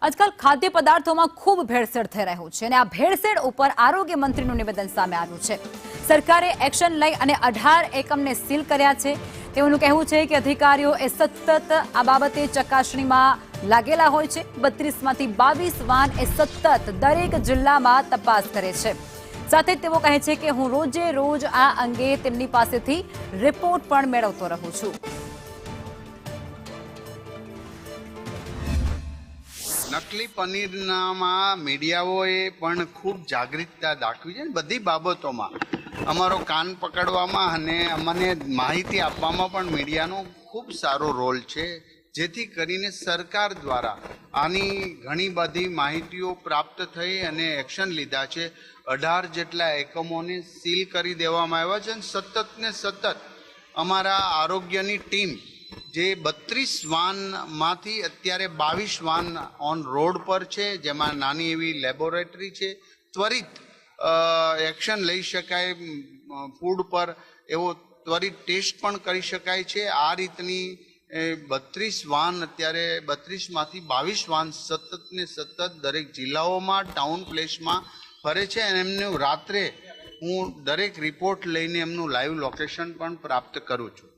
આજકાલ ખાદ્ય પદાર્થોમાં ખૂબ ભેળસેળ થઈ રહ્યું છે અને આ ભેળસેળ ઉપર આરોગ્ય મંત્રીનું નિવેદન સામે આવ્યું છે। સરકારે એક્શન લઈ અને 18 એકમને સીલ કર્યા છે। તેઓનું કહેવું છે કે અધિકારીઓ સતત આ બાબતે ચકાસણીમાં લાગેલા હોય છે। 32 માંથી 22 વાન સતત દરેક જિલ્લામાં તપાસ કરે છે। સાથે તેઓ કહે છે કે હું રોજે રોજ આ અંગે તેમની પાસેથી રિપોર્ટ પણ મેળવતો રહું છું। નકલી પનીરમાં મીડિયાઓએ પણ ખૂબ જાગૃતતા દાખવી છે। બધી બાબતોમાં અમારો કાન પકડવામાં અને અમને માહિતી આપવામાં પણ મીડિયાનો ખૂબ સારો રોલ છે, જેથી કરીને સરકાર દ્વારા આની ઘણી બધી માહિતીઓ પ્રાપ્ત થઈ અને એક્શન લીધા છે। 18 જેટલા એકમોને સીલ કરી દેવામાં આવ્યા છે અને સતત ને સતત અમારા આરોગ્યની ટીમ જે 32 વાનમાંથી અત્યારે 22 વાન ઓન રોડ પર છે, જેમાં નાની એવી લેબોરેટરી છે। ત્વરિત એક્શન લઈ શકાય, ફૂડ પર એવો ત્વરિત ટેસ્ટ પણ કરી શકાય છે। આ રીતની 32 વાન અત્યારે 32 માંથી 22 વાન સતત ને સતત દરેક જિલ્લાઓમાં ટાઉન પ્લેસમાં ફરે છે અને એમનું રાત્રે હું દરેક રિપોર્ટ લઈને એમનું લાઈવ લોકેશન પણ પ્રાપ્ત કરું છું।